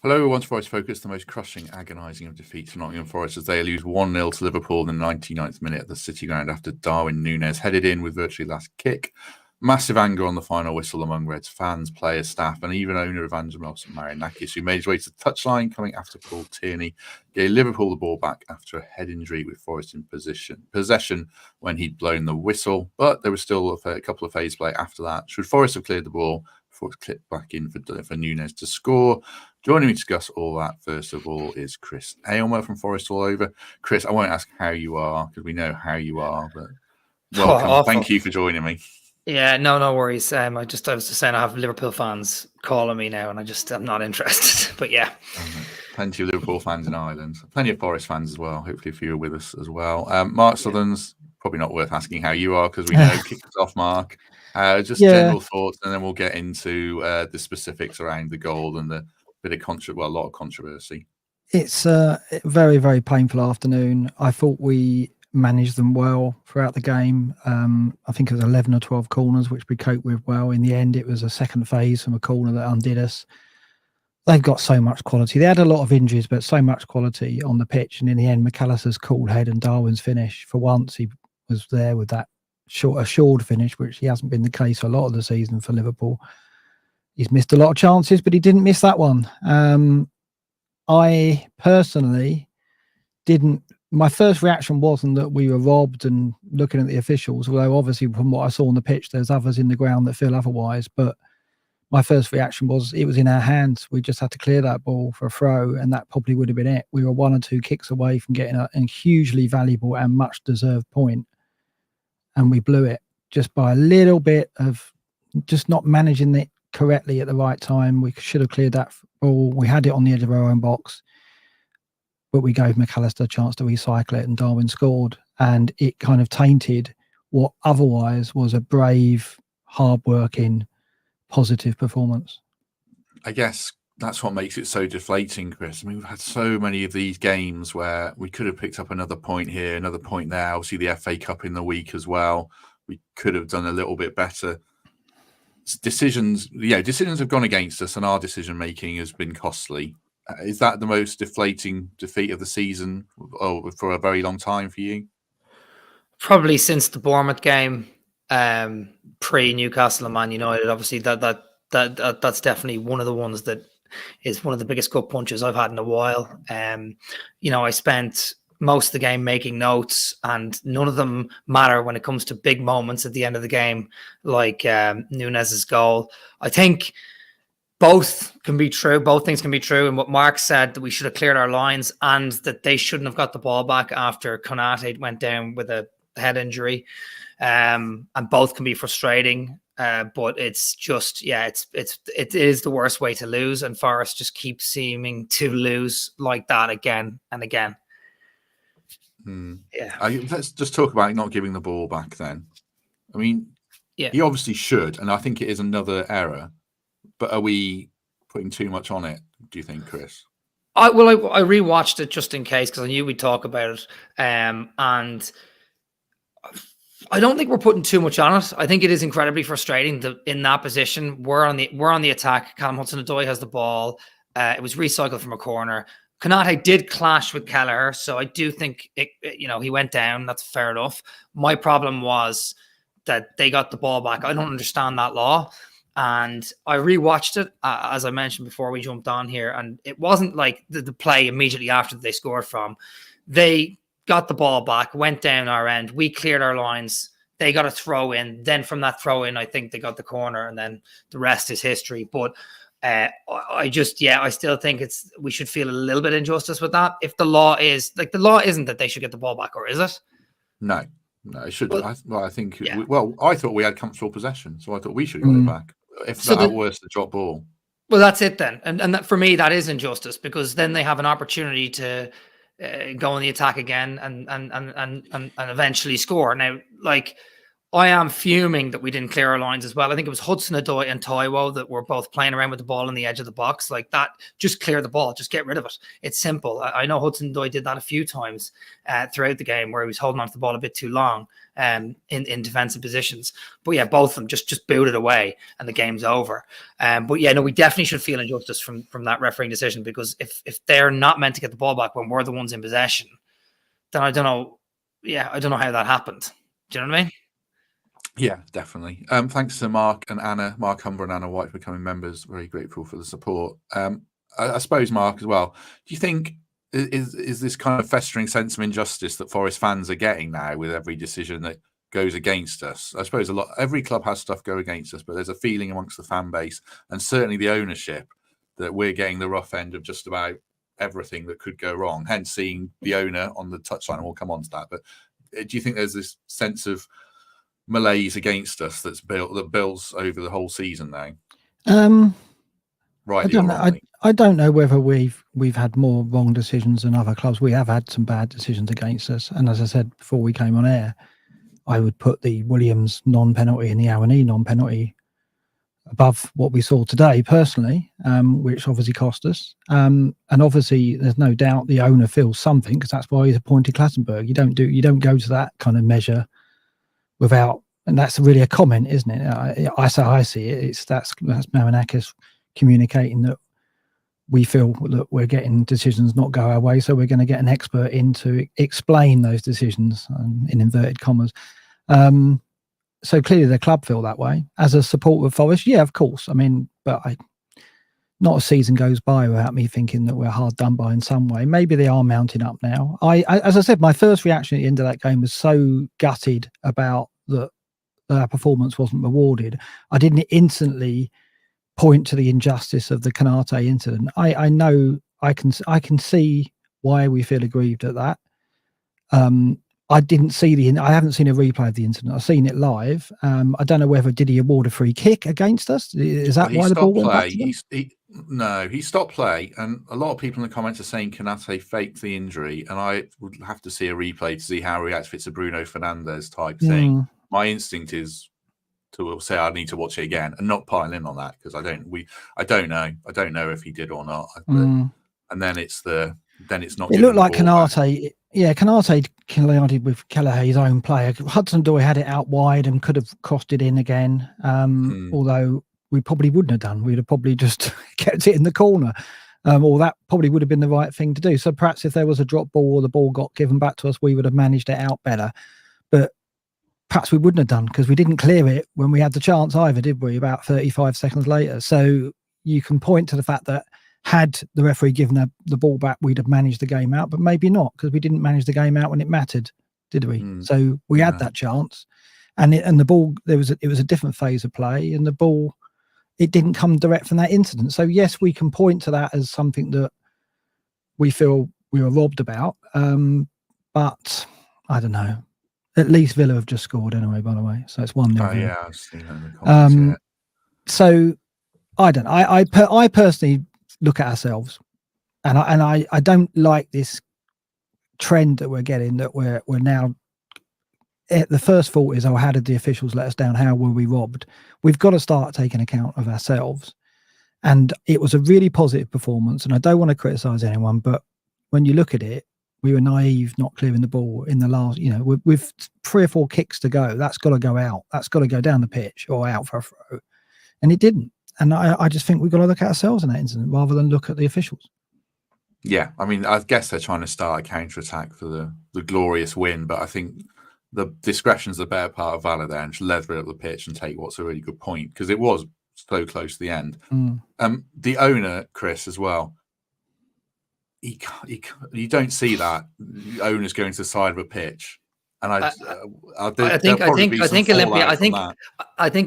Hello, once Forest focus, the most crushing, agonising of defeats for Nottingham Forest as they lose 1-0 to Liverpool in the 99th minute at the City Ground after Darwin Nunez headed in with virtually last kick. Massive anger on the final whistle among Reds fans, players, staff, and even owner Evangelos Marinakis, who made his way to the touchline coming after Paul Tierney gave Liverpool the ball back after a head injury with Forest in possession when he'd blown the whistle. But there was still a couple of phase play after that. Should Forest have cleared the ball before it clipped back in for Nunez to score? Joining me to discuss all that, first of all, is Chris Aylmer from Forest All Over. Chris, I won't ask how you are because we know how you are, but welcome. Thank you for joining me. Yeah, no worries. I was just saying I have Liverpool fans calling me now, and I'm not interested. But yeah, plenty of Liverpool fans in Ireland, plenty of Forest fans as well. Hopefully, a few are with us as well. Mark Sutherns, probably not worth asking how you are because we know kick us off, Mark. General thoughts, and then we'll get into the specifics around the goal and the bit of a lot of controversy. It's a very, very painful afternoon. I thought we managed them well throughout the game. I think it was 11 or 12 corners, which we coped with well. In the end, it was a second phase from a corner that undid us. They've got so much quality. They had a lot of injuries, but so much quality on the pitch. And in the end, McAllister's cool head and Darwin's finish. For once, he was there with that assured finish, which he hasn't been the case for a lot of the season for Liverpool. He's missed a lot of chances, but he didn't miss that one. I personally didn't. My first reaction wasn't that we were robbed and looking at the officials, although obviously from what I saw on the pitch, there's others in the ground that feel otherwise. But my first reaction was it was in our hands. We just had to clear that ball for a throw, and that probably would have been it. We were 1 or 2 kicks away from getting a hugely valuable and much deserved point, and we blew it just by a little bit of just not managing it correctly at the right time. We should have cleared that ball. We had it on the edge of our own box, but we gave McAllister a chance to recycle it, and Darwin scored, and it kind of tainted what otherwise was a brave, hard-working, positive performance. I guess that's what makes it so deflating, Chris. I mean, we've had so many of these games where we could have picked up another point here, another point there. Obviously, the FA Cup in the week as well. We could have done a little bit better. Decisions have gone against us, and our decision making has been costly. Is that the most deflating defeat of the season for a very long time for you? Probably since the Bournemouth game, pre Newcastle and Man United. Obviously, that's definitely one of the ones that is one of the biggest gut punches I've had in a while. I spent most of the game making notes, and none of them matter when it comes to big moments at the end of the game, like Nunez's goal. I think both can be true. Both things can be true. And what Mark said, that we should have cleared our lines and that they shouldn't have got the ball back after Konate went down with a head injury. And both can be frustrating. But it's just, it is the worst way to lose. And Forest just keeps seeming to lose like that again and again. Yeah. Let's just talk about not giving the ball back then. I mean, he obviously should. And I think it is another error. But are we putting too much on it, do you think, Chris? I rewatched it just in case because I knew we'd talk about it. And I don't think we're putting too much on it. I think it is incredibly frustrating that in that position, we're on the attack. Callum Hudson-Odoi has the ball. It was recycled from a corner. Konate did clash with Kelleher, so I do think he went down. That's fair enough. My problem was that they got the ball back. I don't understand that law. And I rewatched it, as I mentioned before we jumped on here, and it wasn't like the play immediately after they scored from. They got the ball back, went down our end. We cleared our lines. They got a throw in. Then from that throw in, I think they got the corner, and then the rest is history. But I still think we should feel a little bit injustice with that. If the law isn't that they should get the ball back, or is it? No, it should. I think. Yeah. I thought we had comfortable possession, so I thought we should get it back. If so that worse, the drop ball. Well, that's it then, and that, for me, that is injustice because then they have an opportunity to go on the attack again and eventually score. Now, like I am fuming that we didn't clear our lines as well. I think it was Hudson-Odoi and Taiwo that were both playing around with the ball on the edge of the box. Like that, just clear the ball, just get rid of it. It's simple. I know Hudson-Odoi did that a few times throughout the game where he was holding on to the ball a bit too long in defensive positions. But yeah, both of them just booted away and the game's over. But yeah, no, we definitely should feel injustice from that refereeing decision, because if they're not meant to get the ball back when we're the ones in possession, then I don't know. Yeah, I don't know how that happened. Do you know what I mean? Yeah, definitely. Thanks to Mark and Anna, Mark Humber and Anna White, for becoming members. Very grateful for the support. I suppose, Mark, as well, do you think is this kind of festering sense of injustice that Forest fans are getting now with every decision that goes against us? I suppose every club has stuff go against us, but there's a feeling amongst the fan base and certainly the ownership that we're getting the rough end of just about everything that could go wrong. Hence, seeing the owner on the touchline, and we'll come on to that. But do you think there's this sense of malaise against us that builds over the whole season now? Right. I don't know whether we've had more wrong decisions than other clubs. We have had some bad decisions against us, and as I said before we came on air, I would put the Williams non-penalty and the Awani non-penalty above what we saw today, personally, which obviously cost us. And obviously, there's no doubt the owner feels something, because that's why he's appointed Clattenburg. You don't go to that kind of measure without, and that's really a comment, isn't it? I see it. That's Marinakis communicating that we feel that we're getting decisions not go our way, so we're going to get an expert in to explain those decisions, in inverted commas. So clearly the club feel that way. As a supporter of Forest, yeah, of course. I mean, but not a season goes by without me thinking that we're hard done by in some way. Maybe they are mounting up now. As I said, my first reaction at the end of that game was so gutted about that our performance wasn't rewarded. I didn't instantly point to the injustice of the Konate incident. I know I can see why we feel aggrieved at that. I haven't seen a replay of the incident. I've seen it live. I don't know whether did he award a free kick against us? Is that why the ball went back to them? No, he stopped play, and a lot of people in the comments are saying Konate faked the injury, and I would have to see a replay to see how he reacts if it's a Bruno Fernandes type thing. My instinct is to say I need to watch it again and not pile in on that, because I don't know if he did or not. And then it's not. It looked like Konate. Yeah, Konate collided with Kelleher's own player. Hudson-Odoi had it out wide and could have crossed it in again. Although we probably wouldn't have done. We'd have probably just kept it in the corner. Or that probably would have been the right thing to do. So perhaps if there was a drop ball or the ball got given back to us, we would have managed it out better. But perhaps we wouldn't have done, because we didn't clear it when we had the chance either, did we? About 35 seconds later. So you can point to the fact that had the referee given the ball back, we'd have managed the game out, but maybe not, because we didn't manage the game out when it mattered, did we? So we had that chance, and the ball, it was a different phase of play, and the ball, it didn't come direct from that incident. So yes, we can point to that as something that we feel we were robbed about, but I don't know. At least Villa have just scored anyway, by the way, so it's 1-0. Oh yeah, I've seen that in the comments. So I don't know. I personally look at ourselves, and I don't like this trend that we're getting, that we're now, the first thought is, how did the officials let us down? How were we robbed? We've got to start taking account of ourselves, and it was a really positive performance, and I don't want to criticize anyone, but when you look at it, we were naive not clearing the ball in the last, with 3 or 4 kicks to go. That's got to go out. That's got to go down the pitch or out for a throw, and it didn't. And I just think we've got to look at ourselves in that incident rather than look at the officials. Yeah, I mean, I guess they're trying to start a counter-attack for the glorious win, but I think the discretion's the better part of Valour there, and just leather up the pitch and take what's a really good point, because it was so close to the end. The owner, Chris, as well, you don't see that. The owner's going to the side of a pitch. And I think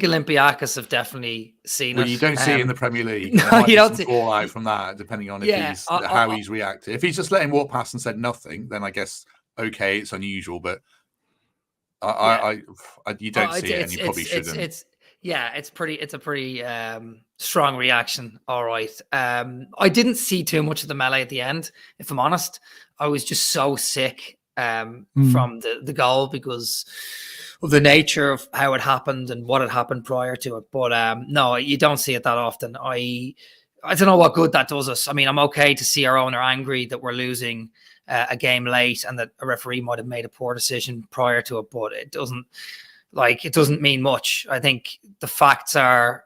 Olympiacos have definitely seen it. You don't see it in the Premier League. No, you don't see fallout from that, depending on how he's reacted. If he's just let him walk past and said nothing, then I guess okay, it's unusual. But you don't see it, and you probably shouldn't. It's a pretty strong reaction. All right. I didn't see too much of the melee at the end, if I'm honest. I was just so sick from the goal because of the nature of how it happened and what had happened prior to it. But no, you don't see it that often. I don't know what good that does us. I mean, I'm okay to see our owner angry that we're losing a game late and that a referee might have made a poor decision prior to it, but it doesn't mean much. I think the facts are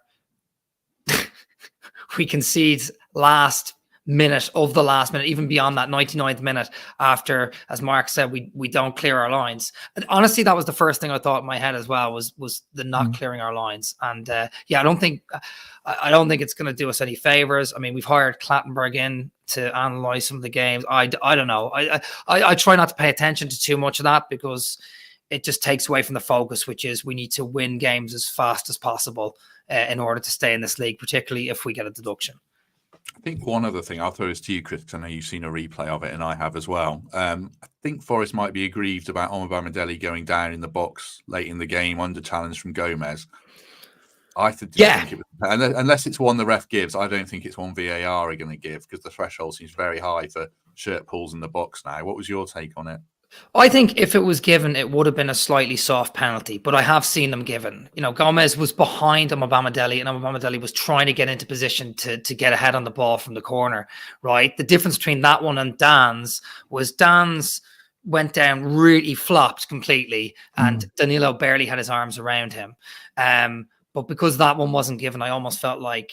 we concede last minute of the last minute, even beyond that 99th minute after, as Mark said, we don't clear our lines. And honestly, that was the first thing I thought in my head as well, was the not clearing our lines. And yeah, I don't think it's going to do us any favors. I mean, we've hired Clattenburg in to analyze some of the games. I don't know. I try not to pay attention to too much of that because it just takes away from the focus, which is we need to win games as fast as possible in order to stay in this league, particularly if we get a deduction. I think one other thing, I'll throw this to you, Chris, because I know you've seen a replay of it and I have as well. I think Forest might be aggrieved about Omobamidele going down in the box late in the game under challenge from Gomez. I think it was, unless it's one the ref gives, I don't think it's one VAR are going to give because the threshold seems very high for shirt pulls in the box now. What was your take on it? I think if it was given, it would have been a slightly soft penalty, but I have seen them given. You know, Gomez was behind Omobamidele and Omobamidele was trying to get into position to get ahead on the ball from the corner, right? The difference between that one and Dan's was Dan's went down, really flopped completely, and Danilo barely had his arms around him. But because that one wasn't given, I almost felt like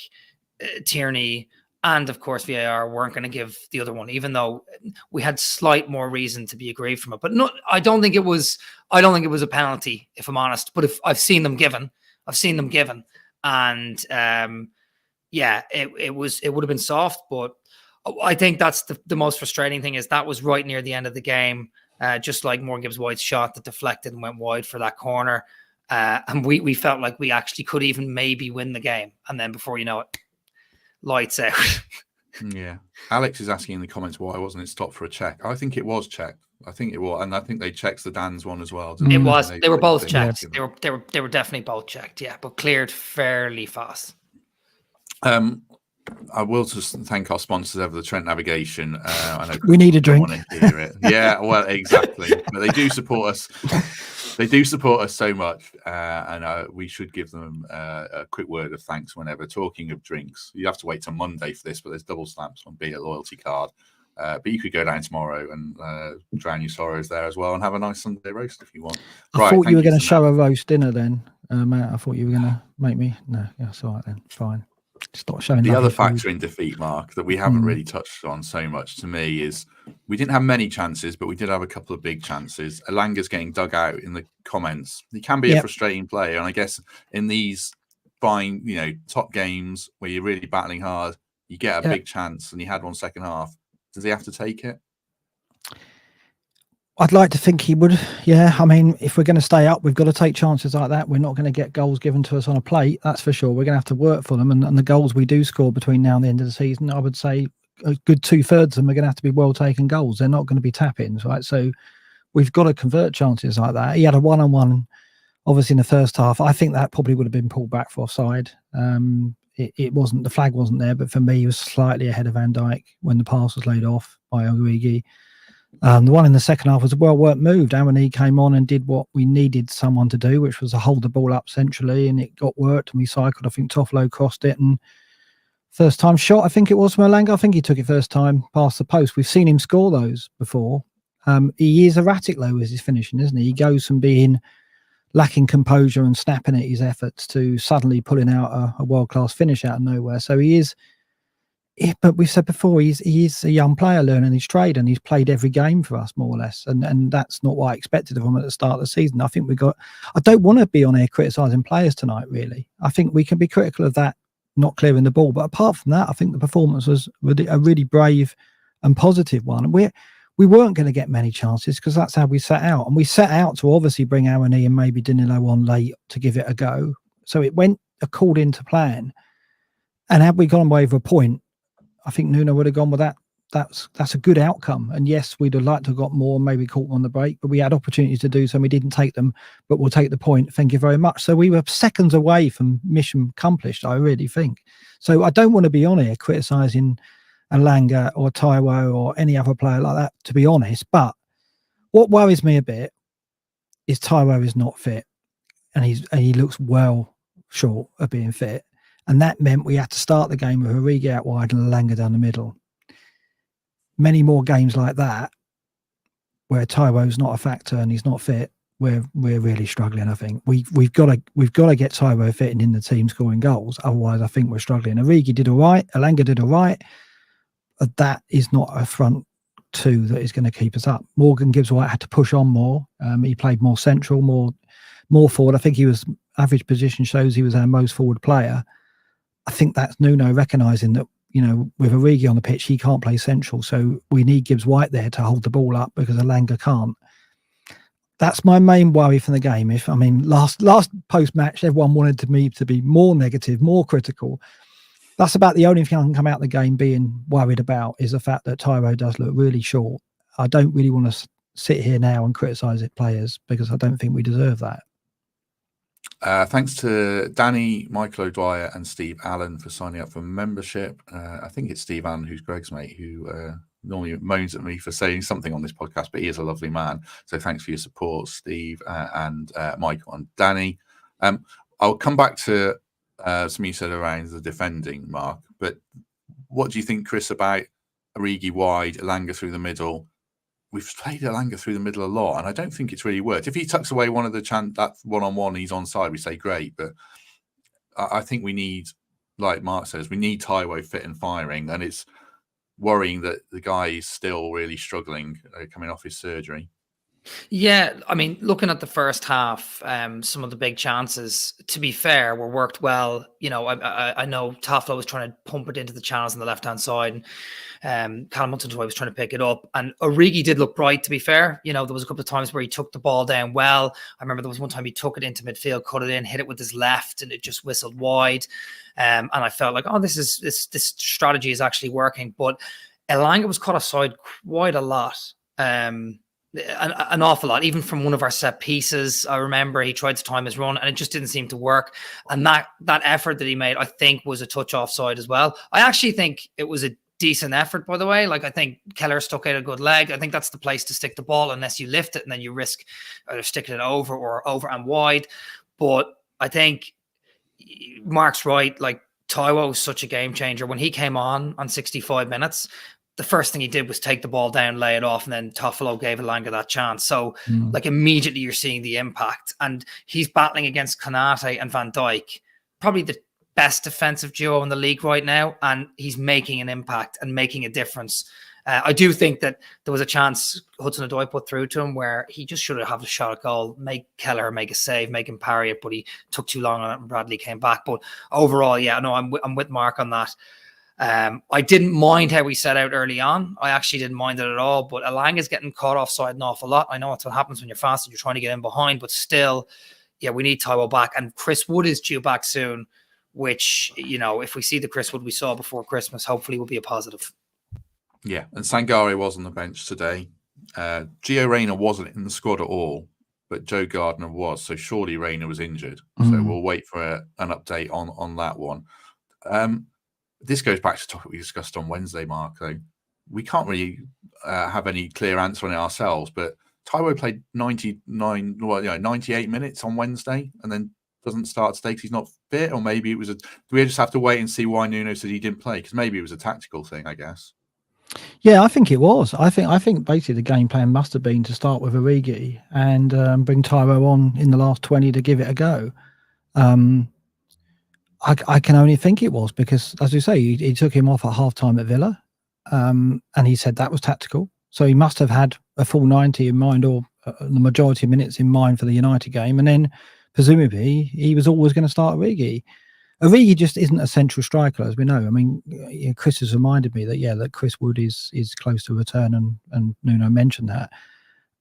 Tierney and of course VAR weren't going to give the other one, even though we had slight more reason to be aggrieved from it. But no, I don't think it was a penalty, if I'm honest. But if I've seen them given, and yeah, it would have been soft. But I think that's the most frustrating thing is that was right near the end of the game, just like Morgan Gibbs White's shot that deflected and went wide for that corner, and we felt like we actually could even maybe win the game, and then before you know it, lights out. Yeah. Alex is asking in the comments why wasn't it stopped for a check. I think it was checked. I think it was, and I think they checked the Dan's one as well. It was. They were both checked. They were definitely both checked. Yeah, but cleared fairly fast. I will just thank our sponsors over the Trent Navigation. I know we need a drink. Want to hear it. Yeah, well, exactly. But they do support us. They do support us so much, and we should give them a quick word of thanks whenever. Talking of drinks, you have to wait till Monday for this, but there's double stamps on Beer Loyalty Card. But you could go down tomorrow and drown your sorrows there as well and have a nice Sunday roast if you want. I thought you were going to show a roast dinner then, Matt. I thought you were going to make me. No, yeah, it's all right then. Fine. Stop showing the other factor in defeat, Mark, that we haven't really touched on so much to me is we didn't have many chances, but we did have a couple of big chances. Elanga's getting dug out in the comments. He can be a frustrating player, and I guess in these fine, top games where you're really battling hard, you get a big chance, and he had one second half. Does he have to take it? I'd like to think he would. Yeah, I mean, if we're going to stay up, we've got to take chances like that. We're not going to get goals given to us on a plate, that's for sure. We're going to have to work for them. And the goals we do score between now and the end of the season, I would say a good 2/3 of them are going to have to be well-taken goals. They're not going to be tap-ins, right? So we've got to convert chances like that. He had a one-on-one, obviously, in the first half. I think that probably would have been pulled back for offside. It wasn't, the flag wasn't there, but for me, he was slightly ahead of Van Dijk when the pass was laid off by Origi. The one in the second half was a well-worked move. Darwin came on and did what we needed someone to do, which was to hold the ball up centrally, and it got worked, and we cycled. I think Toffolo crossed it, and first time shot, I think it was from Elanga. I think he took it first time past the post. We've seen him score those before. He is erratic, though, with his finishing, isn't he? He goes from being lacking composure and snapping at his efforts to suddenly pulling out a world-class finish out of nowhere. So he is... But we've said before, he's a young player learning his trade, and he's played every game for us, more or less. And that's not what I expected of him at the start of the season. I think I don't want to be on here criticising players tonight, really. I think we can be critical of that, not clearing the ball. But apart from that, I think the performance was a really brave and positive one. We weren't going to get many chances because that's how we set out. And we set out to obviously bring Aaron and maybe Danilo on late to give it a go. So it went according to plan. And had we gone away with a point, I think Nuno would have gone with that. That's a good outcome. And yes, we'd have liked to have got more, maybe caught on the break, but we had opportunities to do so and we didn't take them, but we'll take the point. Thank you very much. So we were seconds away from mission accomplished, I really think. So I don't want to be on here criticising Elanga or Taiwo or any other player like that, to be honest, but What worries me a bit is Taiwo is not fit, and he looks well short of being fit, and that meant we had to start the game with Origi out wide and Elanga down the middle. Many more games like that, where Taiwo's not a factor and he's not fit, we're really struggling. I think we've got to get Taiwo fit and in the team scoring goals. Otherwise, I think we're struggling. Origi did all right, Elanga did all right, but that is not a front two that is going to keep us up. Morgan Gibbs-White had to push on more. He played more central, more forward. I think he was average position shows he was our most forward player. I think that's Nuno recognising that, you know, with Origi on the pitch, he can't play central. So we need Gibbs-White there to hold the ball up because Elanga can't. That's my main worry from the game. Last post-match, everyone wanted me to be more negative, more critical. That's about the only thing I can come out of the game being worried about, is the fact that Taiwo does look really short. I don't really want to sit here now and criticise it players, because I don't think we deserve that. Thanks to Danny, Michael O'Dwyer and Steve Allen for signing up for membership. I think it's Steve Allen, who's Greg's mate, who normally moans at me for saying something on this podcast, but he is a lovely man. So thanks for your support, Steve and Michael and Danny. I'll come back to something you said around the defending, Mark, but what do you think, Chris, about Origi wide, Elanga through the middle? We've played Elanga through the middle a lot, and I don't think it's really worked. If he tucks away one of the that one-on-one, he's onside, we say great, but I think we need, like Mark says, we need Taiwo fit and firing, and it's worrying that the guy is still really struggling coming off his surgery. Yeah, I mean, looking at the first half, some of the big chances, to be fair, were worked well. You know, I know Toffolo was trying to pump it into the channels on the left-hand side, and Callum Hudson-Odoi was trying to pick it up. And Origi did look bright, to be fair. You know, there was a couple of times where he took the ball down well. I remember there was one time he took it into midfield, cut it in, hit it with his left, and it just whistled wide. And I felt like, oh, this strategy is actually working. But Elanga was caught offside quite a lot. An awful lot, even from one of our set pieces. I remember he tried to time his run and it just didn't seem to work. And that effort that he made, I think, was a touch offside as well. I actually think it was a decent effort, by the way. Like, I think Keller stuck out a good leg. I think that's the place to stick the ball, unless you lift it and then you risk either sticking it over and wide. But I think Mark's right. Like, Taiwo was such a game changer. When he came on 65 minutes, the first thing he did was take the ball down, lay it off, and then Toffolo gave Elanga that chance. So, like, immediately you're seeing the impact. And he's battling against Konate and Van Dijk, probably the best defensive duo in the league right now, and he's making an impact and making a difference. I do think that there was a chance Hudson-Odoi put through to him where he just should have had a shot at goal, make Keller make a save, make him parry it, but he took too long on it and Bradley came back. But overall, yeah, no, I'm with Mark on that. I didn't mind how we set out early on. I actually didn't mind it at all. But Elanga's getting caught offside an awful lot. I know that's what happens when you're fast and you're trying to get in behind. But still, yeah, we need Taiwo back. And Chris Wood is due back soon, which, you know, if we see the Chris Wood we saw before Christmas, hopefully will be a positive. Yeah, and Sangare was on the bench today. Gio Reyna wasn't in the squad at all, but Joe Gardner was. So surely Reyna was injured. So we'll wait for an update on that one. This goes back to the topic we discussed on Wednesday, Mark. Though we can't really have any clear answer on it ourselves, but Taiwo played 98 minutes on Wednesday and then doesn't start today because he's not fit, or maybe it was do we just have to wait and see why Nuno said he didn't play? Because maybe it was a tactical thing, I guess. Yeah, I think it was. I think basically the game plan must have been to start with Origi and bring Taiwo on in the last 20 to give it a go. I can only think it was because, as you say, he took him off at half-time at Villa, and he said that was tactical. So he must have had a full 90 in mind, or the majority of minutes in mind for the United game. And then, presumably, he was always going to start Origi. Origi just isn't a central striker, as we know. I mean, Chris has reminded me that Chris Wood is close to return, and Nuno mentioned that.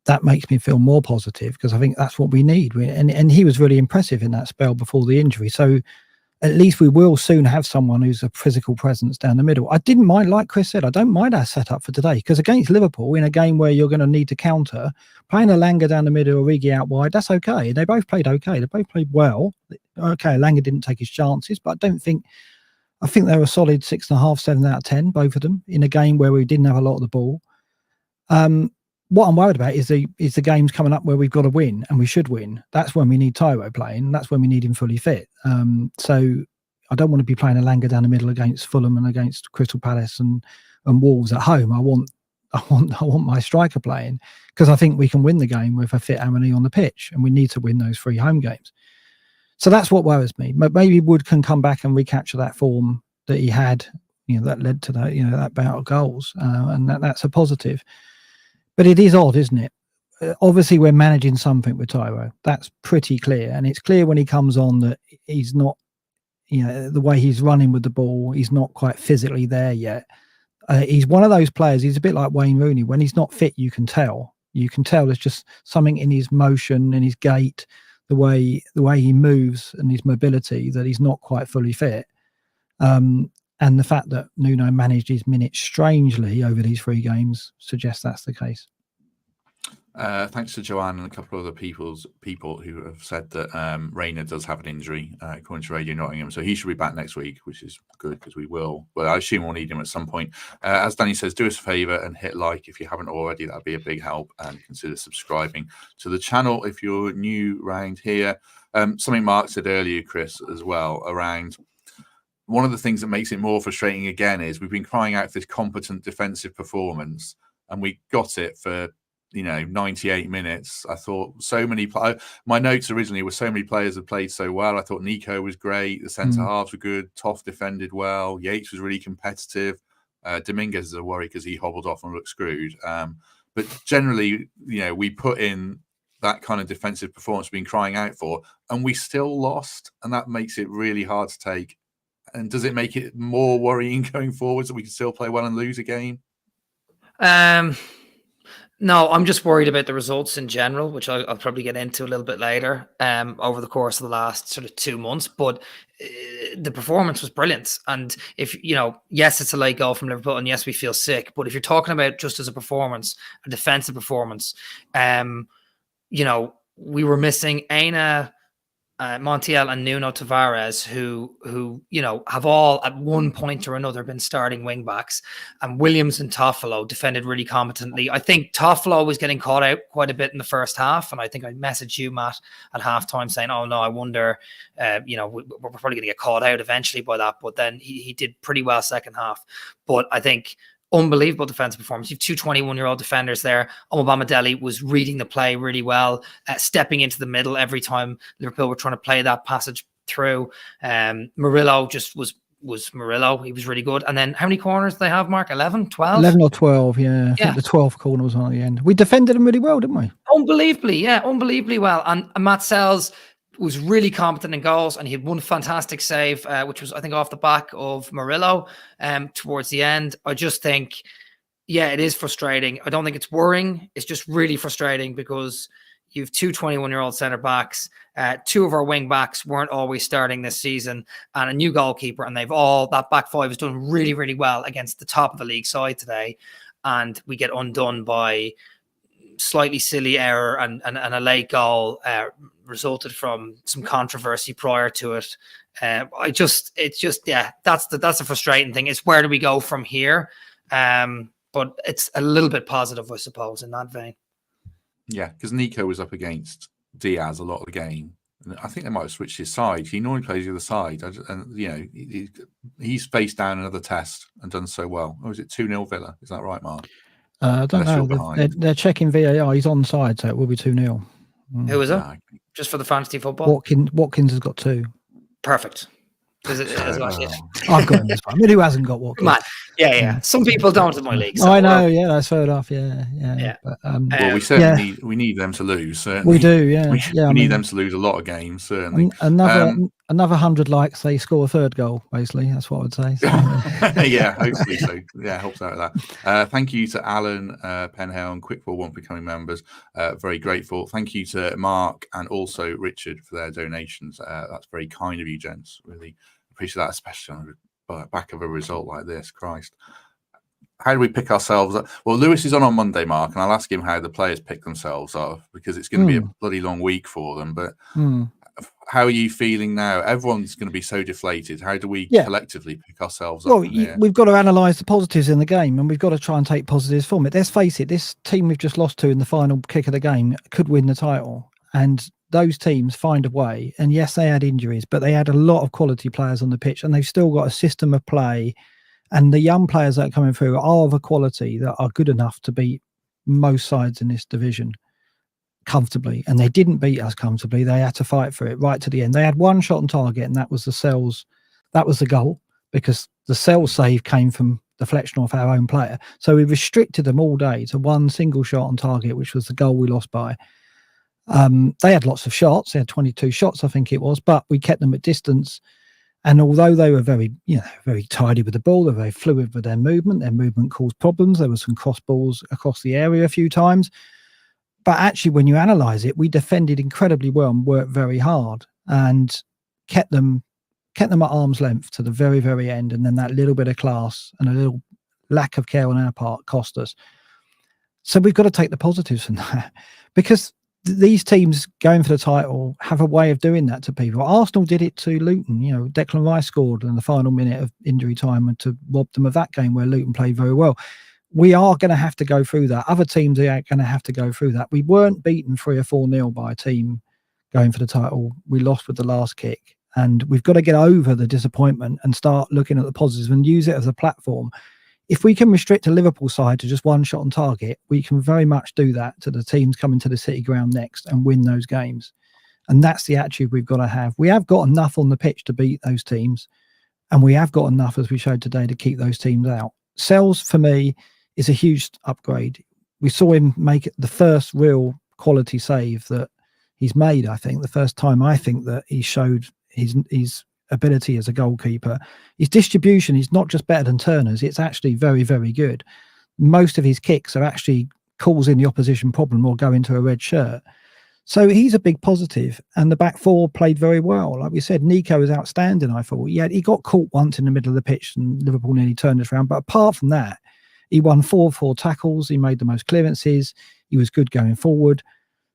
That makes me feel more positive because I think that's what we need. And he was really impressive in that spell before the injury. So at least we will soon have someone who's a physical presence down the middle. I didn't mind, like Chris said, I don't mind our setup for today because against Liverpool, in a game where you're going to need to counter, playing Elanga down the middle, Origi out wide, that's okay. They both played okay. They both played well. Okay, Elanga didn't take his chances, but I think they were a solid 6.5, 7 out of 10, both of them, in a game where we didn't have a lot of the ball. what I'm worried about is the games coming up where we've got to win and we should win. That's when we need Tyro playing. That's when we need him fully fit. So I don't want to be playing a Langer down the middle against Fulham and against Crystal Palace and Wolves at home. I want my striker playing, because I think we can win the game with a fit Amini on the pitch, and we need to win those 3 home games. So that's what worries me. But maybe Wood can come back and recapture that form that he had, that led to that, that bout of goals, and that's a positive. But it is odd, isn't it? Obviously, we're managing something with Tyro. That's pretty clear, and it's clear when he comes on that he's not, the way he's running with the ball, he's not quite physically there yet. He's one of those players. He's a bit like Wayne Rooney. When he's not fit, you can tell. There's just something in his motion, in his gait, the way he moves, and his mobility, that he's not quite fully fit. And the fact that Nuno managed his minutes strangely over these 3 games suggests that's the case. Thanks to Joanne and a couple of other people who have said that Rayner does have an injury, according to Radio Nottingham, so he should be back next week, which is good because we will. But I assume we'll need him at some point. As Danny says, do us a favour and hit like if you haven't already. That'd be a big help, and consider subscribing to the channel if you're new around here. Something Mark said earlier, Chris, as well, around one of the things that makes it more frustrating again is we've been crying out for this competent defensive performance, and we got it for 98 minutes. I thought my notes originally were so many players had played so well. I thought Nico was great. The centre halves were good. Toff defended well. Yates was really competitive. Dominguez is a worry because he hobbled off and looked screwed. But generally, we put in that kind of defensive performance we've been crying out for, and we still lost. And that makes it really hard to take. And does it make it more worrying going forwards that we can still play well and lose a game? No, I'm just worried about the results in general, which I'll probably get into a little bit later over the course of the last sort of 2 months. But the performance was brilliant. And if, yes, it's a late goal from Liverpool, and yes, we feel sick. But if you're talking about just as a performance, a defensive performance, we were missing Aina, Montiel and Nuno Tavares, who have all at one point or another been starting wing backs, and Williams and Toffolo defended really competently. I think Toffolo was getting caught out quite a bit in the first half, and I think I messaged you, Matt, at halftime saying, "Oh no, I wonder, we're probably going to get caught out eventually by that." But then he did pretty well second half. But I think unbelievable defensive performance. You have 2 21-year-old defenders there. Omobamidele was reading the play really well, stepping into the middle every time Liverpool were trying to play that passage through. Murillo just was Murillo. He was really good. And then how many corners do they have, Mark? 11, 12? 11 or 12, yeah. I think the 12th corner was on at the end. We defended them really well, didn't we? Unbelievably well. And Matt Sells was really competent in goals, and he had one fantastic save, which was, I think, off the back of Murillo towards the end. I just think, it is frustrating. I don't think it's worrying. It's just really frustrating because you have 2 21-year-old centre-backs. 2 of our wing-backs weren't always starting this season, and a new goalkeeper, and that back 5 has done really, really well against the top of the league side today, and we get undone by slightly silly error and a late goal resulted from some controversy prior to it. That's a frustrating thing. It's where do we go from here? But it's a little bit positive, I suppose, in that vein. Yeah, because Nico was up against Diaz a lot of the game. I think they might have switched his side. He normally plays the other side. And, he's faced down another test and done so well. Or is it 2-0 Villa? Is that right, Mark? I don't know. They're checking VAR. He's on side, so it will be 2-0. Who is it? Just for the fantasy football? Watkins has got 2. Perfect. I've got him this one. I mean, who hasn't got Watkins? Man, yeah. Some people don't in my league. So I know. Yeah, that's fair enough. Yeah. But, well, we certainly need them to lose. Certainly, we do. Yeah, we need them to lose a lot of games. Certainly, another 100 likes, they score a 3rd goal. Basically, that's what I would say. So, yeah, hopefully so. Yeah, helps out with that. Thank you to Alan, Penhale, and Quick for one becoming members. Very grateful. Thank you to Mark and also Richard for their donations. That's very kind of you, gents. Really appreciate that, especially on the back of a result like this. Christ. How do we pick ourselves up? Well, Lewis is on Monday, Mark, and I'll ask him how the players pick themselves off because it's going to be a bloody long week for them. But how are you feeling now? Everyone's going to be so deflated. How do we collectively pick ourselves up? Well, we've got to analyse the positives in the game, and we've got to try and take positives from it. Let's face it, this team we've just lost to in the final kick of the game could win the title. And those teams find a way. And yes, they had injuries, but they had a lot of quality players on the pitch, and they've still got a system of play. And the young players that are coming through are of a quality that are good enough to beat most sides in this division comfortably. And they didn't beat us comfortably. They had to fight for it right to the end. They had one shot on target, and that was the goal, because the Sells save came from deflection off our own player. So we restricted them all day to one single shot on target, which was the goal we lost by. They had lots of shots. They had 22 shots, I think it was, but we kept them at distance. And although they were very tidy with the ball, they're very fluid with their movement caused problems. There were some cross balls across the area a few times. But actually, when you analyse it, we defended incredibly well and worked very hard and kept them at arm's length to the very, very end. And then that little bit of class and a little lack of care on our part cost us. So we've got to take the positives from that, because these teams going for the title have a way of doing that to people. Arsenal did it to Luton. You know, Declan Rice scored in the final minute of injury time and to rob them of that game where Luton played very well. We are going to have to go through that. Other teams are going to have to go through that. We weren't beaten 3 or 4-0 by a team going for the title. We lost with the last kick. And we've got to get over the disappointment and start looking at the positives and use it as a platform. If we can restrict a Liverpool side to just one shot on target, we can very much do that to the teams coming to the City Ground next and win those games. And that's the attitude we've got to have. We have got enough on the pitch to beat those teams, and we have got enough, as we showed today, to keep those teams out. Sells, for me, is a huge upgrade. We saw him make the first real quality save that he's made, I think, the first time I think that he showed his ability as a goalkeeper. His distribution is not just better than Turner's, it's actually very, very good. Most of his kicks are actually causing the opposition problem or go into a red shirt. So he's a big positive, and the back four played very well. Like we said, Nico was outstanding, I thought. He got caught once in the middle of the pitch and Liverpool nearly turned us around, but apart from that, he won 4 tackles, he made the most clearances, he was good going forward.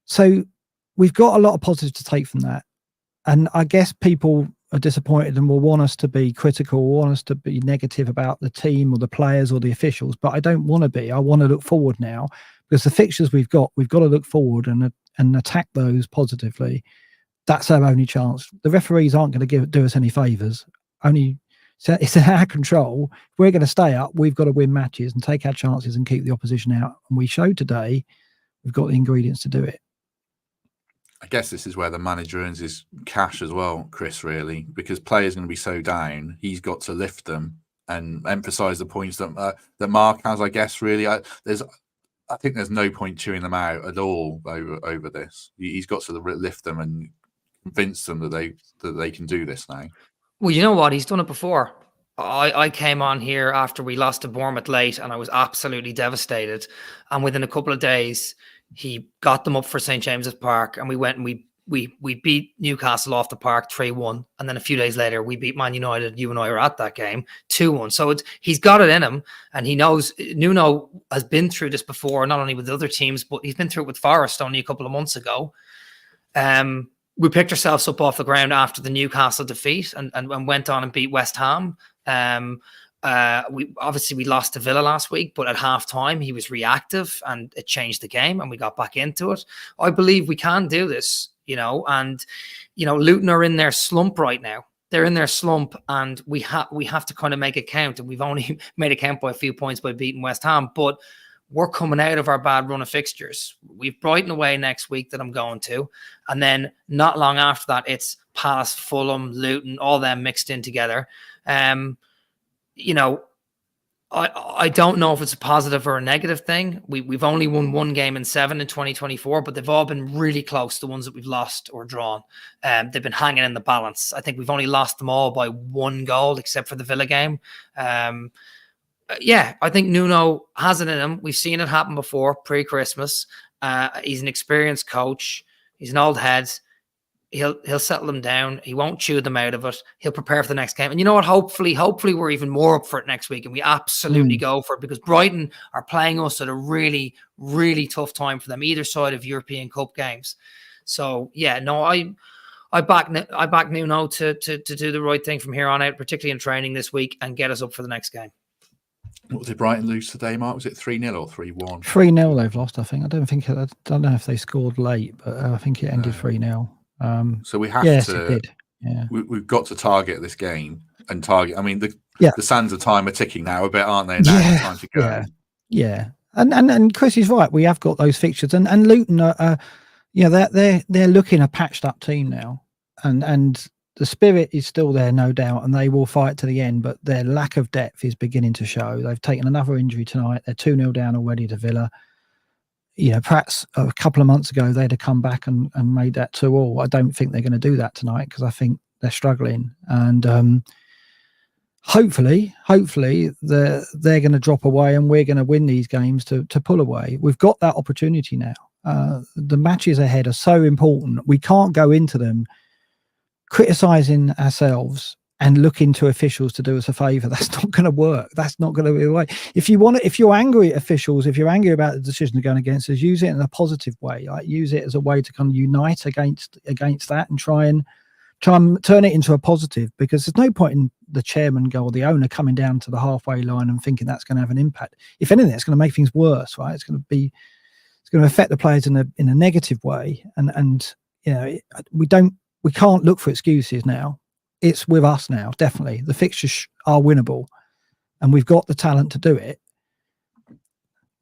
So we've got a lot of positives to take from that. And I guess people are disappointed and will want us to be critical, want us to be negative about the team or the players or the officials, but I don't want to be. I want to look forward now, because the fixtures we've got to look forward and attack those positively. That's our only chance. The referees aren't going to do us any favours. It's in our control. If we're going to stay up, we've got to win matches and take our chances and keep the opposition out. And we showed today we've got the ingredients to do it. I guess this is where the manager earns his cash as well, Chris, really, because players are going to be so down. He's got to lift them and emphasise the points that Mark has, I guess, really. I think there's no point chewing them out at all over this. He's got to lift them and convince them that they can do this now. Well, you know what? He's done it before. I came on here after we lost to Bournemouth late, and I was absolutely devastated. And within a couple of days, he got them up for St. James's Park, and we went and we beat Newcastle off the park 3-1. And then a few days later, we beat Man United. You and I were at that game 2-1. So he's got it in him, and he knows. Nuno has been through this before, not only with other teams, but he's been through it with Forest only a couple of months ago. We picked ourselves up off the ground after the Newcastle defeat and went on and beat West Ham. We lost to Villa last week, but at half-time he was reactive and it changed the game and we got back into it. I believe we can do this, and Luton are in their slump right now. They're in their slump, and we have to kind of make it count. And we've only made it count by a few points by beating West Ham, but we're coming out of our bad run of fixtures. We've Brighton away next week that I'm going to, and then not long after that, it's Palace, Fulham, Luton, all them mixed in together. I don't know if it's a positive or a negative thing. We've only won 1 game in 7 in 2024, but they've all been really close, the ones that we've lost or drawn. They've been hanging in the balance. I think we've only lost them all by 1 goal, except for the Villa game. I think Nuno has it in him. We've seen it happen before, pre-Christmas. He's an experienced coach. He's an old head. He'll settle them down. He won't chew them out of it. He'll prepare for the next game. And you know what? Hopefully we're even more up for it next week, and we absolutely go for it, because Brighton are playing us at a really, really tough time for them, either side of European Cup games. So, I I back Nuno to do the right thing from here on out, particularly in training this week, and get us up for the next game. What did Brighton lose today, Mark? Was it 3-0 or 3-1? 3-0 they've lost, I think. I don't know if they scored late, but I think it ended 3-0. So we have yes, to. It did. Yeah. We've got to target this game and target. I mean, the sands of time are ticking now a bit, aren't they? Now it's time to go. Yeah. And Chris is right. We have got those fixtures, and Luton are they're looking a patched up team now, and the spirit is still there, no doubt, and they will fight to the end. But their lack of depth is beginning to show. They've taken another injury tonight. They're 2-0 down already to Villa. Perhaps a couple of months ago they'd have come back and made that 2-2. I don't think they're going to do that tonight because I think they're struggling, and hopefully they're going to drop away and we're going to win these games to pull away. We've got that opportunity now. The matches ahead are so important. We can't go into them criticising ourselves and looking to officials to do us a favour. That's not going to work. That's not going to be the way. If you're angry at officials, if you're angry about the decision going against us, use it in a positive way. Like use it as a way to kind of unite against that and try and turn it into a positive, because there's no point in the chairman or the owner coming down to the halfway line and thinking that's going to have an impact. If anything, it's going to make things worse, right? It's going to affect the players in a negative way. And we can't look for excuses now. It's with us now, definitely. The fixtures are winnable, and we've got the talent to do it.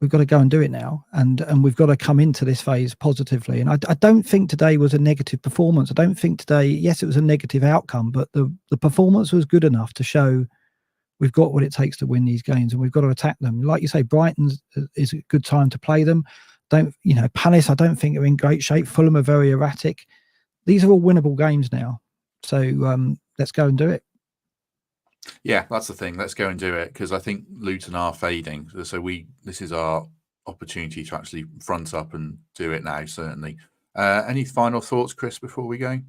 We've got to go and do it now, and we've got to come into this phase positively. And I don't think today was a negative performance. I don't think today, yes, it was a negative outcome, but the performance was good enough to show we've got what it takes to win these games, and we've got to attack them. Like you say, Brighton is a good time to play them. Palace, I don't think are in great shape. Fulham are very erratic. These are all winnable games now. So let's go and do it. Yeah, that's the thing. Let's go and do it, because I think Luton are fading. So this is our opportunity to actually front up and do it now, certainly. Any final thoughts, Chris, before we go?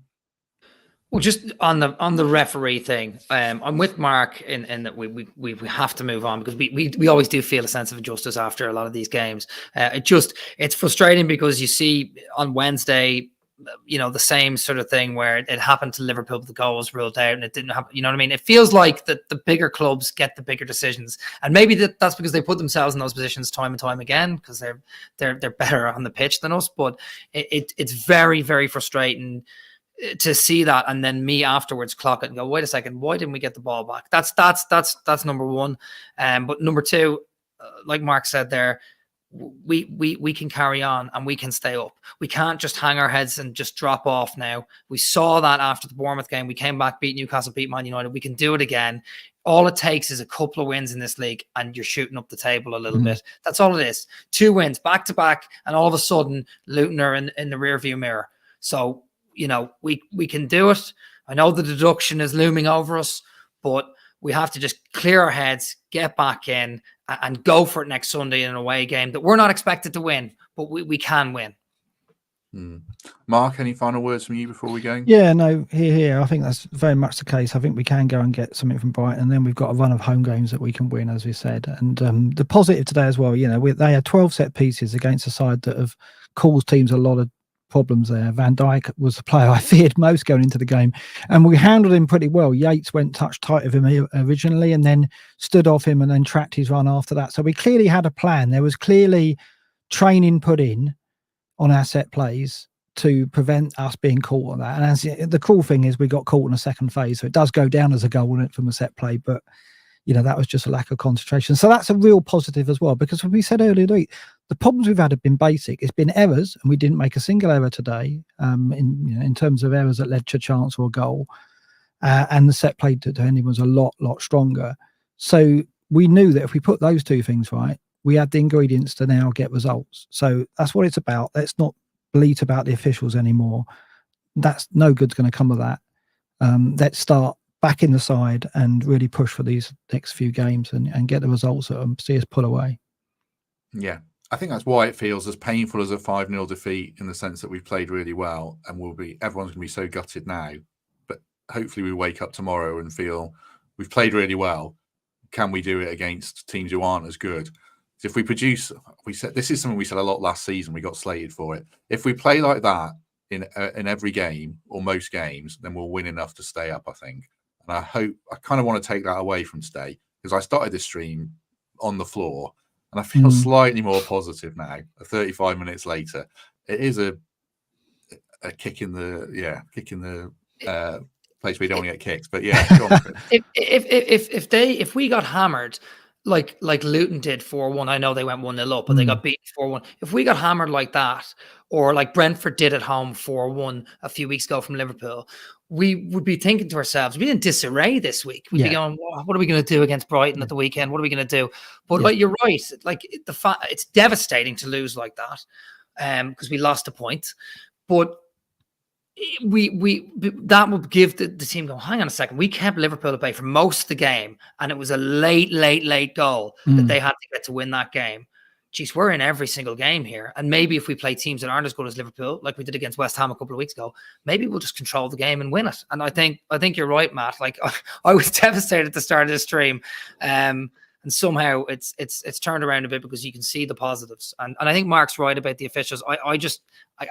Well, just on the referee thing, I'm with Mark in that we have to move on, because we always do feel a sense of injustice after a lot of these games. It's frustrating because you see on Wednesday, the same sort of thing where it happened to Liverpool, but the goal was ruled out and it didn't happen. You know what I mean? It feels like that the bigger clubs get the bigger decisions, and maybe that's because they put themselves in those positions time and time again, because they're better on the pitch than us. But it's very, very frustrating to see that, and then me afterwards clock it and go, wait a second, why didn't we get the ball back? That's number one. But number two, like Mark said there, we can carry on and we can stay up. We can't just hang our heads and just drop off now. We saw that after the Bournemouth game. We came back, beat Newcastle, beat Man United. We can do it again. All it takes is a couple of wins in this league and you're shooting up the table a little bit. That's all it is. 2 wins back to back, and all of a sudden Luton are in the rear view mirror. So, we can do it. I know the deduction is looming over us, but we have to just clear our heads, get back in, and go for it next Sunday in an away game that we're not expected to win, but we can win. Mark, any final words from you before we go? Yeah, no, here. I think that's very much the case. I think we can go and get something from Brighton, and then we've got a run of home games that we can win, as we said. And the positive today as well, they had 12 set pieces against a side that have caused teams a lot of problems there. Van Dijk was the player I feared most going into the game, and we handled him pretty well. Yates went touch tight of him originally and then stood off him and then tracked his run after that. So we clearly had a plan. There was clearly training put in on our set plays to prevent us being caught on that. And as the cool thing is, we got caught in a second phase, so it does go down as a goal from a set play, but that was just a lack of concentration. So that's a real positive as well, because when we said earlier, the problems we've had have been basic. It's been errors, and we didn't make a single error today in terms of errors that led to a chance or a goal. And the set play defending was a lot stronger. So we knew that if we put those two things right, we had the ingredients to now get results. So that's what it's about. Let's not bleat about the officials anymore. That's no good's going to come of that. Let's start back in the side and really push for these next few games and get the results and see us pull away. Yeah, I think that's why it feels as painful as a 5-0 defeat, in the sense that we've played really well, and everyone's going to be so gutted now. But hopefully we wake up tomorrow and feel we've played really well. Can we do it against teams who aren't as good? So if we produce, this is something we said a lot last season, we got slated for it. If we play like that in every game or most games, then we'll win enough to stay up, I think. And I kind of want to take that away from today, because I started this stream on the floor and I feel slightly more positive now. 35 minutes later, it is a kick in the place where you don't want to get kicked. But yeah, go on, Chris. if we got hammered like Luton did 4-1, I know they went 1-0 up, but they got beaten 4-1. If we got hammered like that, or like Brentford did at home 4-1 a few weeks ago from Liverpool, we would be thinking to ourselves, we'd be in disarray this week. We'd be going, what are we going to do against Brighton at the weekend? What are we going to do? But like, you're right. Like it's devastating to lose like that, because we lost a point. But that would give the team go, hang on a second, we kept Liverpool at bay for most of the game, and it was a late goal that they had to get to win that game. Geez, we're in every single game here, and maybe if we play teams that aren't as good as Liverpool, like we did against West Ham a couple of weeks ago, maybe we'll just control the game and win it. And I think you're right, Matt. Like I was devastated at the start of the stream, and somehow it's turned around a bit, because you can see the positives. And I think Mark's right about the officials. I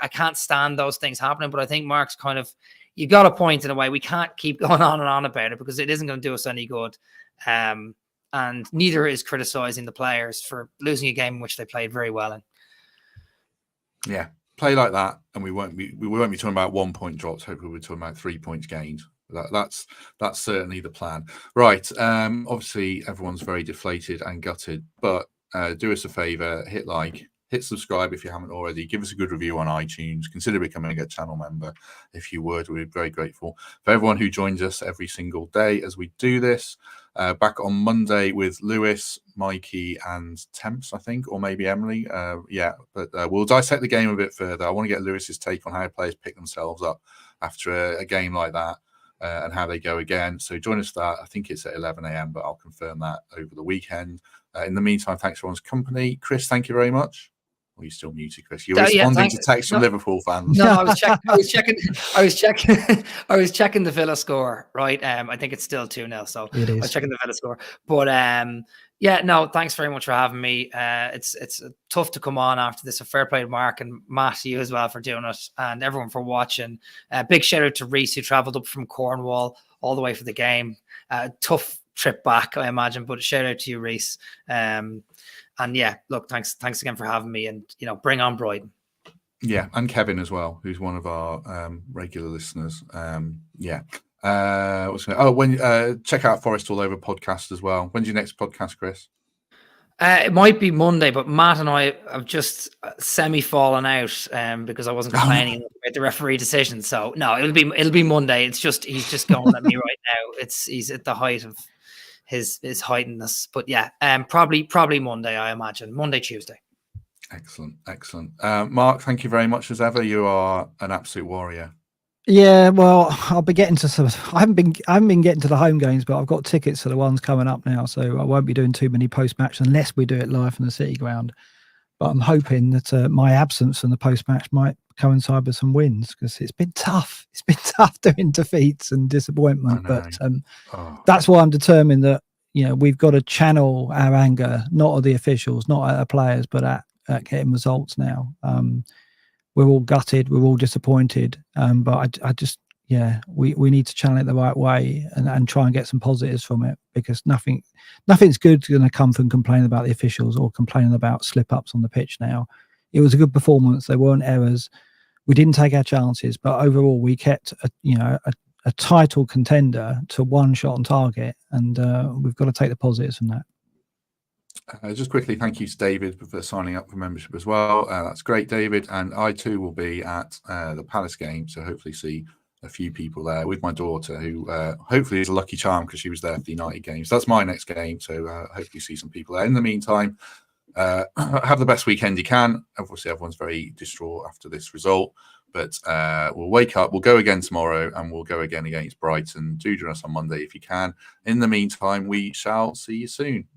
can't stand those things happening, but I think Mark's kind of, you got a point in a way. We can't keep going on and on about it, because it isn't going to do us any good. And neither is criticizing the players for losing a game in which they played very well in. Yeah, play like that, and we won't be talking about 1 point drops. Hopefully we're talking about 3 points gained. That's certainly the plan. Right. Obviously everyone's very deflated and gutted, but do us a favor, hit like, hit subscribe if you haven't already. Give us a good review on iTunes. Consider becoming a channel member if you would. We'd be very grateful. For everyone who joins us every single day as we do this, back on Monday with Lewis, Mikey, and Temps, I think, or maybe Emily. But we'll dissect the game a bit further. I want to get Lewis's take on how players pick themselves up after a game like that, and how they go again. So join us for that. I think it's at 11 a.m., but I'll confirm that over the weekend. In the meantime, thanks for everyone's company. Chris, thank you very much. Well, you're still muted, Chris. You're responding to texts from Liverpool fans. No, I was checking the Villa score, right? I think it's still 2-0. So I was checking the Villa score. But thanks very much for having me. It's tough to come on after this. A fair play to Mark and Matt, you as well, for doing it, and everyone for watching. Big shout out to Reese, who travelled up from Cornwall all the way for the game. Tough trip back, I imagine, but shout out to you, Reese. And yeah, look, thanks again for having me, and bring on Brighton. Yeah, and Kevin as well, who's one of our regular listeners. Check out Forest All Over podcast as well. When's your next podcast, Chris? It might be Monday, but Matt and I have just semi-fallen out because I wasn't complaining about the referee decision. So no, it'll be Monday. It's just he's just going at me right now. He's at the height of his heightenedness. But yeah, probably Monday, I imagine. Monday, Tuesday. Excellent. Mark, thank you very much as ever. You are an absolute warrior. Yeah, well, I'll be getting to some. I haven't been getting to the home games, but I've got tickets for the ones coming up now, so I won't be doing too many post-match unless we do it live from the City Ground. But I'm hoping that my absence from the post-match might coincide with some wins, because it's been tough. It's been tough doing defeats and disappointment. But that's why I'm determined that we've got to channel our anger not at the officials, not at our players, but at getting results now. We're all gutted, we're all disappointed, but I just, we need to channel it the right way and try and get some positives from it, because nothing's good going to come from complaining about the officials or complaining about slip-ups on the pitch now. It was a good performance, there weren't errors, we didn't take our chances, but overall we kept a title contender to one shot on target, and we've got to take the positives from that. Just quickly, thank you to David for signing up for membership as well. That's great, David. And I too will be at the Palace game, so hopefully see a few people there with my daughter, who hopefully is a lucky charm because she was there for the United games. That's my next game, so hopefully see some people there. In the meantime, have the best weekend you can. Obviously, everyone's very distraught after this result, but we'll wake up, we'll go again tomorrow, and we'll go again against Brighton. Do join us on Monday if you can. In the meantime, we shall see you soon.